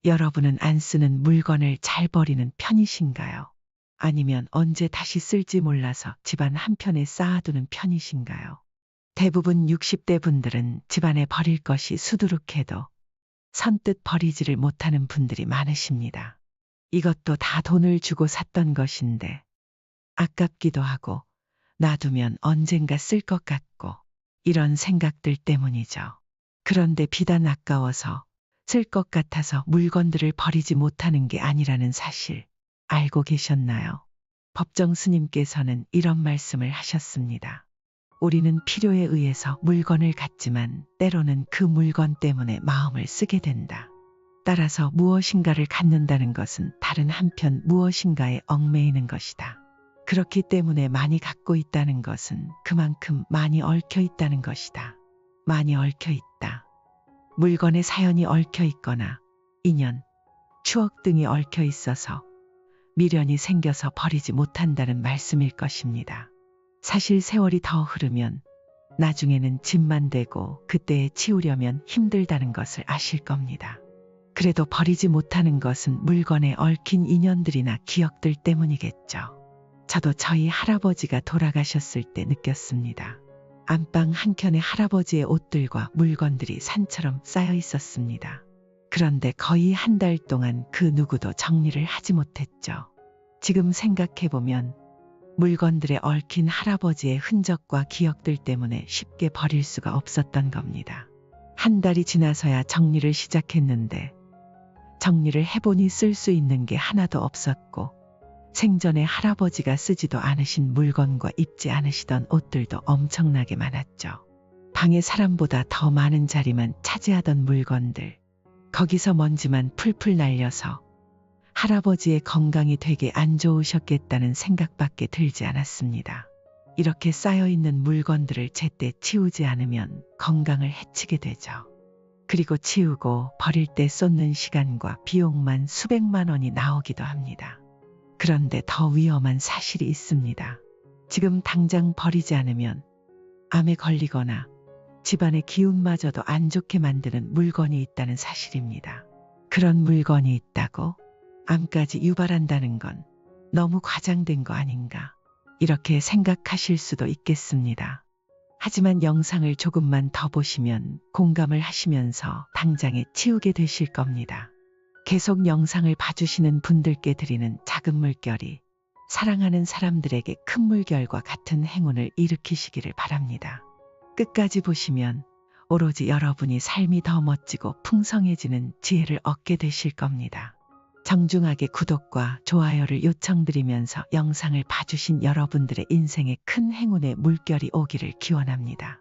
여러분은 안 쓰는 물건을 잘 버리는 편이신가요? 아니면 언제 다시 쓸지 몰라서 집안 한편에 쌓아두는 편이신가요? 대부분 60대 분들은 집안에 버릴 것이 수두룩해도 선뜻 버리지를 못하는 분들이 많으십니다. 이것도 다 돈을 주고 샀던 것인데 아깝기도 하고 놔두면 언젠가 쓸 것 같고 이런 생각들 때문이죠. 그런데 비단 아까워서 쓸 것 같아서 물건들을 버리지 못하는 게 아니라는 사실 알고 계셨나요? 법정 스님께서는 이런 말씀을 하셨습니다. 우리는 필요에 의해서 물건을 갖지만 때로는 그 물건 때문에 마음을 쓰게 된다. 따라서 무엇인가를 갖는다는 것은 다른 한편 무엇인가에 얽매이는 것이다. 그렇기 때문에 많이 갖고 있다는 것은 그만큼 많이 얽혀 있다는 것이다. 많이 얽혀 있다. 물건에 사연이 얽혀 있거나 인연, 추억 등이 얽혀 있어서 미련이 생겨서 버리지 못한다는 말씀일 것입니다. 사실 세월이 더 흐르면 나중에는 짐만 되고 그때에 치우려면 힘들다는 것을 아실 겁니다. 그래도 버리지 못하는 것은 물건에 얽힌 인연들이나 기억들 때문이겠죠. 저도 저희 할아버지가 돌아가셨을 때 느꼈습니다. 안방 한켠에 할아버지의 옷들과 물건들이 산처럼 쌓여 있었습니다. 그런데 거의 한 달 동안 그 누구도 정리를 하지 못했죠. 지금 생각해보면 물건들에 얽힌 할아버지의 흔적과 기억들 때문에 쉽게 버릴 수가 없었던 겁니다. 한 달이 지나서야 정리를 시작했는데 정리를 해보니 쓸 수 있는 게 하나도 없었고 생전에 할아버지가 쓰지도 않으신 물건과 입지 않으시던 옷들도 엄청나게 많았죠. 방에 사람보다 더 많은 자리만 차지하던 물건들, 거기서 먼지만 풀풀 날려서 할아버지의 건강이 되게 안 좋으셨겠다는 생각밖에 들지 않았습니다. 이렇게 쌓여있는 물건들을 제때 치우지 않으면 건강을 해치게 되죠. 그리고 치우고 버릴 때 쏟는 시간과 비용만 수백만 원이 나오기도 합니다. 그런데 더 위험한 사실이 있습니다. 지금 당장 버리지 않으면 암에 걸리거나 집안의 기운마저도 안 좋게 만드는 물건이 있다는 사실입니다. 그런 물건이 있다고 암까지 유발한다는 건 너무 과장된 거 아닌가, 이렇게 생각하실 수도 있겠습니다. 하지만 영상을 조금만 더 보시면 공감을 하시면서 당장에 치우게 되실 겁니다. 계속 영상을 봐주시는 분들께 드리는 작은 물결이 사랑하는 사람들에게 큰 물결과 같은 행운을 일으키시기를 바랍니다. 끝까지 보시면 오로지 여러분이 삶이 더 멋지고 풍성해지는 지혜를 얻게 되실 겁니다. 정중하게 구독과 좋아요를 요청드리면서 영상을 봐주신 여러분들의 인생에 큰 행운의 물결이 오기를 기원합니다.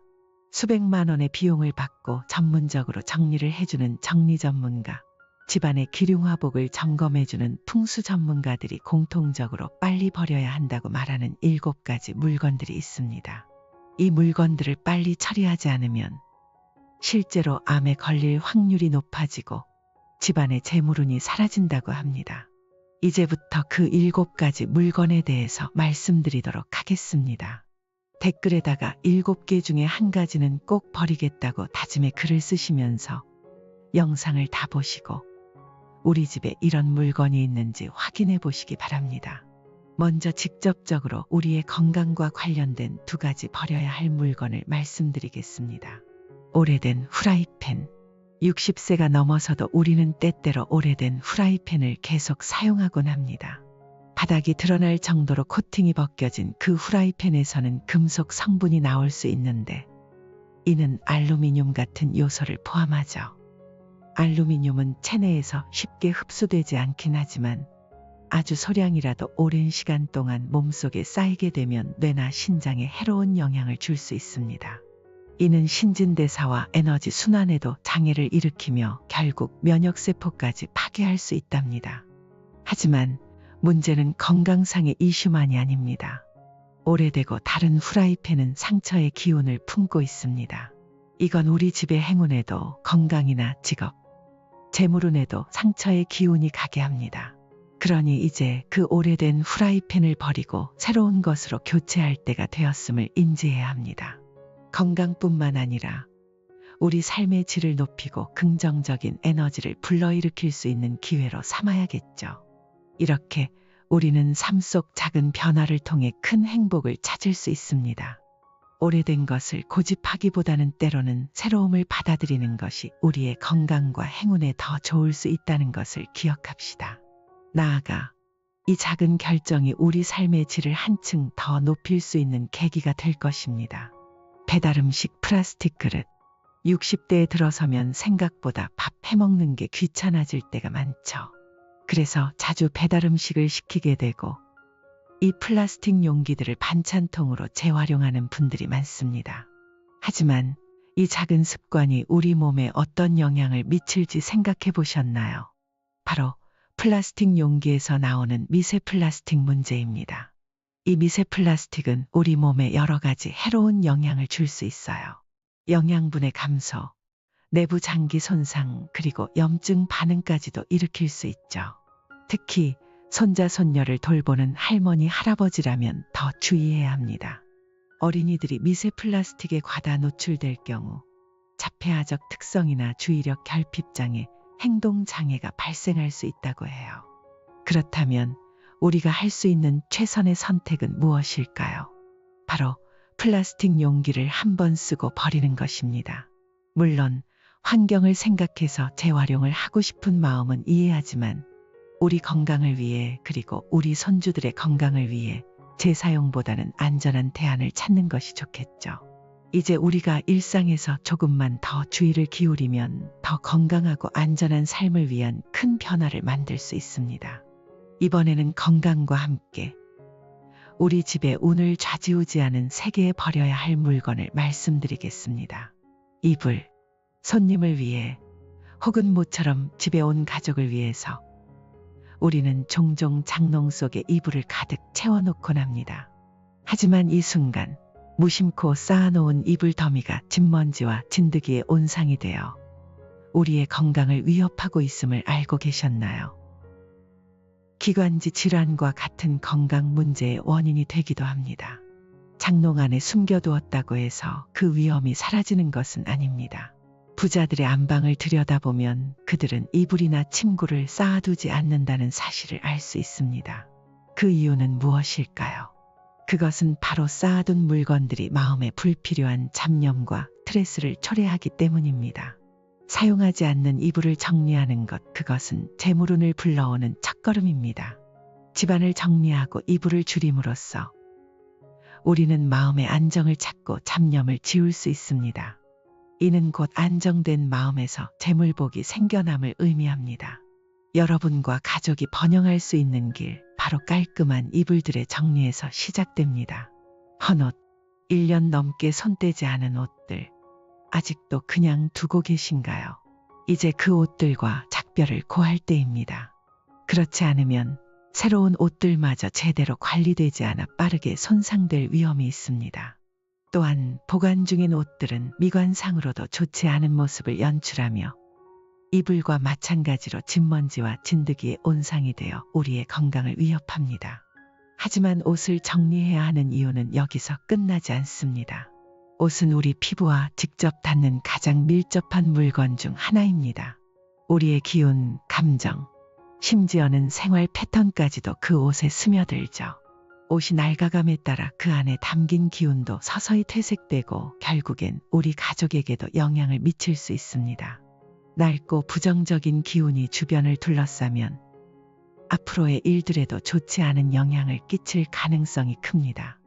수백만 원의 비용을 받고 전문적으로 정리를 해주는 정리 전문가, 집안의 기륭화복을 점검해주는 풍수 전문가들이 공통적으로 빨리 버려야 한다고 말하는 7가지 물건들이 있습니다. 이 물건들을 빨리 처리하지 않으면 실제로 암에 걸릴 확률이 높아지고 집안의 재물운이 사라진다고 합니다. 이제부터 그 7가지 물건에 대해서 말씀드리도록 하겠습니다. 댓글에다가 7개 중에 한 가지는 꼭 버리겠다고 다짐의 글을 쓰시면서 영상을 다 보시고 우리 집에 이런 물건이 있는지 확인해 보시기 바랍니다. 먼저 직접적으로 우리의 건강과 관련된 2가지 버려야 할 물건을 말씀드리겠습니다. 오래된 후라이팬. 60세가 넘어서도 우리는 때때로 오래된 후라이팬을 계속 사용하곤 합니다. 바닥이 드러날 정도로 코팅이 벗겨진 그 후라이팬에서는 금속 성분이 나올 수 있는데 이는 알루미늄 같은 요소를 포함하죠. 알루미늄은 체내에서 쉽게 흡수되지 않긴 하지만 아주 소량이라도 오랜 시간 동안 몸속에 쌓이게 되면 뇌나 신장에 해로운 영향을 줄 수 있습니다. 이는 신진대사와 에너지 순환에도 장애를 일으키며 결국 면역세포까지 파괴할 수 있답니다. 하지만 문제는 건강상의 이슈만이 아닙니다. 오래되고 다른 후라이팬은 상처의 기운을 품고 있습니다. 이건 우리 집의 행운에도 건강이나 직업, 재물운에도 상처의 기운이 가게 합니다. 그러니 이제 그 오래된 후라이팬을 버리고 새로운 것으로 교체할 때가 되었음을 인지해야 합니다. 건강뿐만 아니라 우리 삶의 질을 높이고 긍정적인 에너지를 불러일으킬 수 있는 기회로 삼아야겠죠. 이렇게 우리는 삶 속 작은 변화를 통해 큰 행복을 찾을 수 있습니다. 오래된 것을 고집하기보다는 때로는 새로움을 받아들이는 것이 우리의 건강과 행운에 더 좋을 수 있다는 것을 기억합시다. 나아가 이 작은 결정이 우리 삶의 질을 한층 더 높일 수 있는 계기가 될 것입니다. 배달음식 플라스틱 그릇. 60대에 들어서면 생각보다 밥 해먹는 게 귀찮아질 때가 많죠. 그래서 자주 배달음식을 시키게 되고 이 플라스틱 용기들을 반찬통으로 재활용하는 분들이 많습니다. 하지만 이 작은 습관이 우리 몸에 어떤 영향을 미칠지 생각해 보셨나요? 바로 플라스틱 용기에서 나오는 미세 플라스틱 문제입니다. 이 미세 플라스틱은 우리 몸에 여러 가지 해로운 영향을 줄 수 있어요. 영양분의 감소, 내부 장기 손상, 그리고 염증 반응까지도 일으킬 수 있죠. 특히 손자 손녀를 돌보는 할머니 할아버지라면 더 주의해야 합니다. 어린이들이 미세 플라스틱에 과다 노출될 경우 자폐아적 특성이나 주의력 결핍장애, 행동 장애가 발생할 수 있다고 해요. 그렇다면 우리가 할 수 있는 최선의 선택은 무엇일까요? 바로 플라스틱 용기를 한 번 쓰고 버리는 것입니다. 물론 환경을 생각해서 재활용을 하고 싶은 마음은 이해하지만 우리 건강을 위해 그리고 우리 손주들의 건강을 위해 재사용보다는 안전한 대안을 찾는 것이 좋겠죠. 이제 우리가 일상에서 조금만 더 주의를 기울이면 더 건강하고 안전한 삶을 위한 큰 변화를 만들 수 있습니다. 이번에는 건강과 함께 우리 집의 운을 좌지우지하는 3개의 버려야 할 물건을 말씀드리겠습니다. 이불, 손님을 위해 혹은 모처럼 집에 온 가족을 위해서 우리는 종종 장롱 속에 이불을 가득 채워놓곤 합니다. 하지만 이 순간 무심코 쌓아놓은 이불 더미가 집먼지와 진드기의 온상이 되어 우리의 건강을 위협하고 있음을 알고 계셨나요? 기관지 질환과 같은 건강 문제의 원인이 되기도 합니다. 장롱 안에 숨겨두었다고 해서 그 위험이 사라지는 것은 아닙니다. 부자들의 안방을 들여다보면 그들은 이불이나 침구를 쌓아두지 않는다는 사실을 알 수 있습니다. 그 이유는 무엇일까요? 그것은 바로 쌓아둔 물건들이 마음에 불필요한 잡념과 스트레스를 초래하기 때문입니다. 사용하지 않는 이불을 정리하는 것, 그것은 재물운을 불러오는 첫걸음입니다. 집안을 정리하고 이불을 줄임으로써 우리는 마음의 안정을 찾고 잡념을 지울 수 있습니다. 이는 곧 안정된 마음에서 재물복이 생겨남을 의미합니다. 여러분과 가족이 번영할 수 있는 길, 바로 깔끔한 이불들의 정리에서 시작됩니다. 헌옷, 1년 넘게 손대지 않은 옷들, 아직도 그냥 두고 계신가요? 이제 그 옷들과 작별을 고할 때입니다. 그렇지 않으면 새로운 옷들마저 제대로 관리되지 않아 빠르게 손상될 위험이 있습니다. 또한 보관 중인 옷들은 미관상으로도 좋지 않은 모습을 연출하며 이불과 마찬가지로 집먼지와 진드기의 온상이 되어 우리의 건강을 위협합니다. 하지만 옷을 정리해야 하는 이유는 여기서 끝나지 않습니다. 옷은 우리 피부와 직접 닿는 가장 밀접한 물건 중 하나입니다. 우리의 기운, 감정, 심지어는 생활 패턴까지도 그 옷에 스며들죠. 옷이 낡아감에 따라 그 안에 담긴 기운도 서서히 퇴색되고 결국엔 우리 가족에게도 영향을 미칠 수 있습니다. 낡고 부정적인 기운이 주변을 둘러싸면 앞으로의 일들에도 좋지 않은 영향을 끼칠 가능성이 큽니다.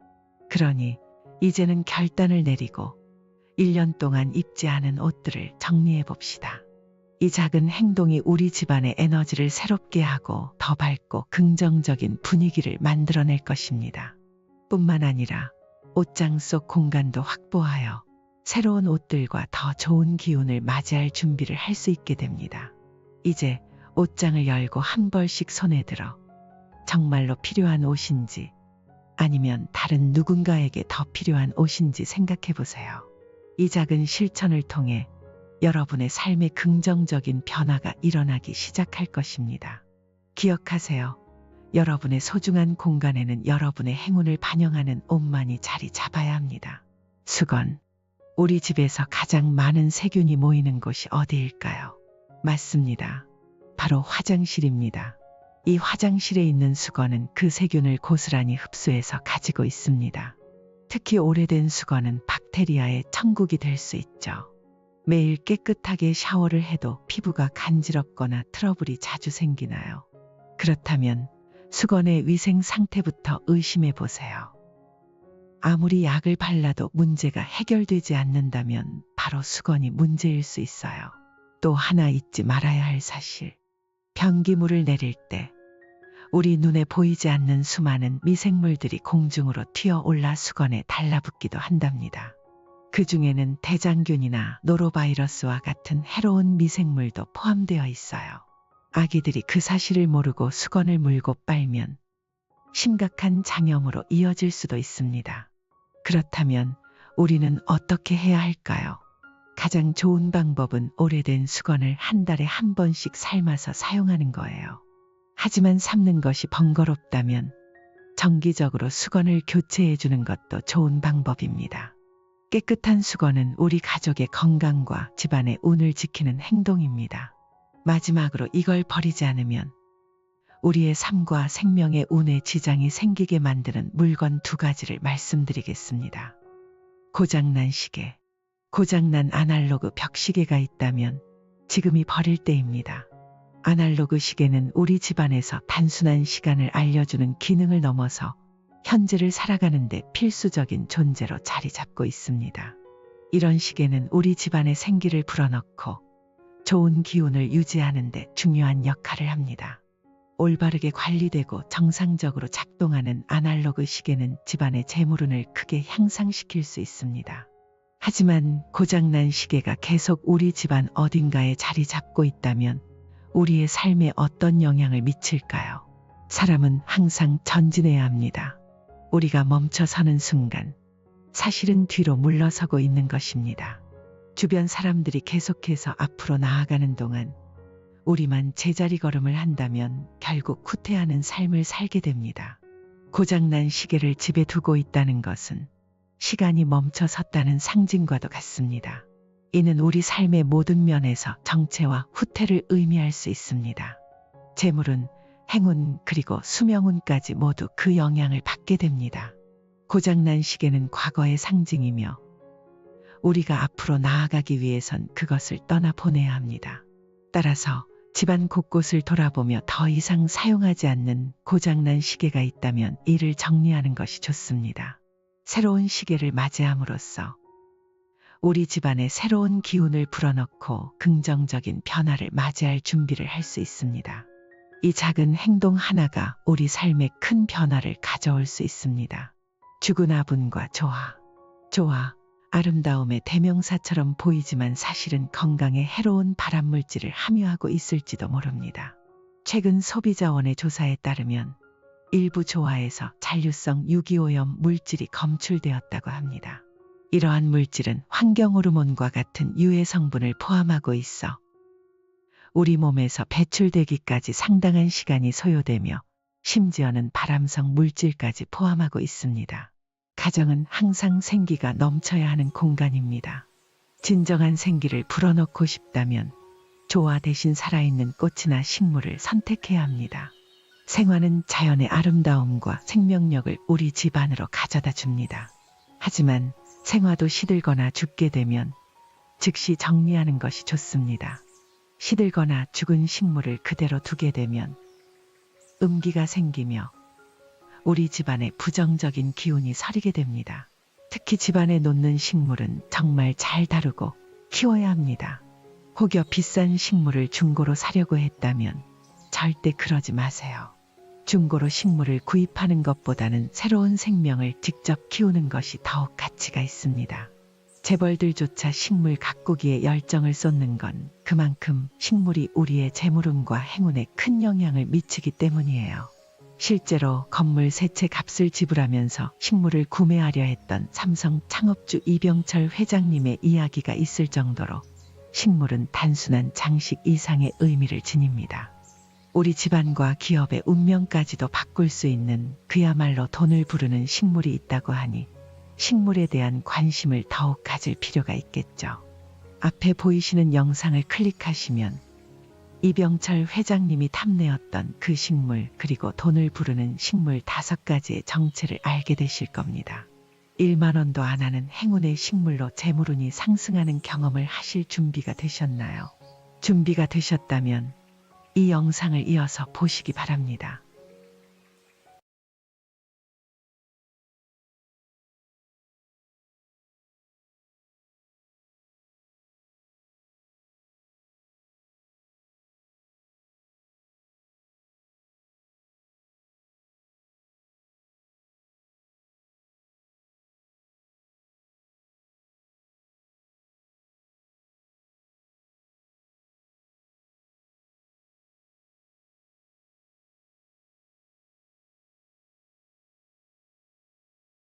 그러니 이제는 결단을 내리고 1년 동안 입지 않은 옷들을 정리해 봅시다. 이 작은 행동이 우리 집안의 에너지를 새롭게 하고 더 밝고 긍정적인 분위기를 만들어낼 것입니다. 뿐만 아니라 옷장 속 공간도 확보하여 새로운 옷들과 더 좋은 기운을 맞이할 준비를 할 수 있게 됩니다. 이제 옷장을 열고 한 벌씩 손에 들어 정말로 필요한 옷인지 아니면 다른 누군가에게 더 필요한 옷인지 생각해 보세요. 이 작은 실천을 통해 여러분의 삶에 긍정적인 변화가 일어나기 시작할 것입니다. 기억하세요. 여러분의 소중한 공간에는 여러분의 행운을 반영하는 옷만이 자리 잡아야 합니다. 수건, 우리 집에서 가장 많은 세균이 모이는 곳이 어디일까요? 맞습니다. 바로 화장실입니다. 이 화장실에 있는 수건은 그 세균을 고스란히 흡수해서 가지고 있습니다. 특히 오래된 수건은 박테리아의 천국이 될 수 있죠. 매일 깨끗하게 샤워를 해도 피부가 간지럽거나 트러블이 자주 생기나요? 그렇다면 수건의 위생 상태부터 의심해 보세요. 아무리 약을 발라도 문제가 해결되지 않는다면 바로 수건이 문제일 수 있어요. 또 하나 잊지 말아야 할 사실. 변기물을 내릴 때 우리 눈에 보이지 않는 수많은 미생물들이 공중으로 튀어올라 수건에 달라붙기도 한답니다. 그 중에는 대장균이나 노로바이러스와 같은 해로운 미생물도 포함되어 있어요. 아기들이 그 사실을 모르고 수건을 물고 빨면 심각한 장염으로 이어질 수도 있습니다. 그렇다면 우리는 어떻게 해야 할까요? 가장 좋은 방법은 오래된 수건을 한 달에 한 번씩 삶아서 사용하는 거예요. 하지만 삶는 것이 번거롭다면 정기적으로 수건을 교체해 주는 것도 좋은 방법입니다. 깨끗한 수건은 우리 가족의 건강과 집안의 운을 지키는 행동입니다. 마지막으로 이걸 버리지 않으면 우리의 삶과 생명의 운에 지장이 생기게 만드는 물건 2가지를 말씀드리겠습니다. 고장난 시계, 고장난 아날로그 벽시계가 있다면 지금이 버릴 때입니다. 아날로그 시계는 우리 집안에서 단순한 시간을 알려주는 기능을 넘어서 현재를 살아가는 데 필수적인 존재로 자리 잡고 있습니다. 이런 시계는 우리 집안의 생기를 불어넣고 좋은 기운을 유지하는 데 중요한 역할을 합니다. 올바르게 관리되고 정상적으로 작동하는 아날로그 시계는 집안의 재물운을 크게 향상시킬 수 있습니다. 하지만 고장난 시계가 계속 우리 집안 어딘가에 자리 잡고 있다면 우리의 삶에 어떤 영향을 미칠까요? 사람은 항상 전진해야 합니다. 우리가 멈춰 서는 순간 사실은 뒤로 물러서고 있는 것입니다. 주변 사람들이 계속해서 앞으로 나아가는 동안 우리만 제자리 걸음을 한다면 결국 후퇴하는 삶을 살게 됩니다. 고장난 시계를 집에 두고 있다는 것은 시간이 멈춰 섰다는 상징과도 같습니다. 이는 우리 삶의 모든 면에서 정체와 후퇴를 의미할 수 있습니다. 재물운, 행운 그리고 수명운까지 모두 그 영향을 받게 됩니다. 고장난 시계는 과거의 상징이며 우리가 앞으로 나아가기 위해선 그것을 떠나보내야 합니다. 따라서 집안 곳곳을 돌아보며 더 이상 사용하지 않는 고장난 시계가 있다면 이를 정리하는 것이 좋습니다. 새로운 시계를 맞이함으로써 우리 집안에 새로운 기운을 불어넣고 긍정적인 변화를 맞이할 준비를 할 수 있습니다. 이 작은 행동 하나가 우리 삶에 큰 변화를 가져올 수 있습니다. 주근아분과 조화, 아름다움의 대명사처럼 보이지만 사실은 건강에 해로운 발암물질을 함유하고 있을지도 모릅니다. 최근 소비자원의 조사에 따르면 일부 조화에서 잔류성 유기오염 물질이 검출되었다고 합니다. 이러한 물질은 환경호르몬과 같은 유해 성분을 포함하고 있어 우리 몸에서 배출되기까지 상당한 시간이 소요되며 심지어는 발암성 물질까지 포함하고 있습니다. 가정은 항상 생기가 넘쳐야 하는 공간입니다. 진정한 생기를 불어넣고 싶다면 조화 대신 살아있는 꽃이나 식물을 선택해야 합니다. 생화는 자연의 아름다움과 생명력을 우리 집 안으로 가져다 줍니다. 하지만 생화도 시들거나 죽게 되면 즉시 정리하는 것이 좋습니다. 시들거나 죽은 식물을 그대로 두게 되면 음기가 생기며 우리 집안에 부정적인 기운이 서리게 됩니다. 특히 집안에 놓는 식물은 정말 잘 다루고 키워야 합니다. 혹여 비싼 식물을 중고로 사려고 했다면 절대 그러지 마세요. 중고로 식물을 구입하는 것보다는 새로운 생명을 직접 키우는 것이 더욱 가치가 있습니다. 재벌들조차 식물 가꾸기에 열정을 쏟는 건 그만큼 식물이 우리의 재물운과 행운에 큰 영향을 미치기 때문이에요. 실제로 건물 세 채 값을 지불하면서 식물을 구매하려 했던 삼성 창업주 이병철 회장님의 이야기가 있을 정도로 식물은 단순한 장식 이상의 의미를 지닙니다. 우리 집안과 기업의 운명까지도 바꿀 수 있는 그야말로 돈을 부르는 식물이 있다고 하니 식물에 대한 관심을 더욱 가질 필요가 있겠죠. 앞에 보이시는 영상을 클릭하시면 이병철 회장님이 탐내었던 그 식물 그리고 돈을 부르는 식물 5가지의 정체를 알게 되실 겁니다. 1만 원도 안 하는 행운의 식물로 재물운이 상승하는 경험을 하실 준비가 되셨나요? 준비가 되셨다면 이 영상을 이어서 보시기 바랍니다.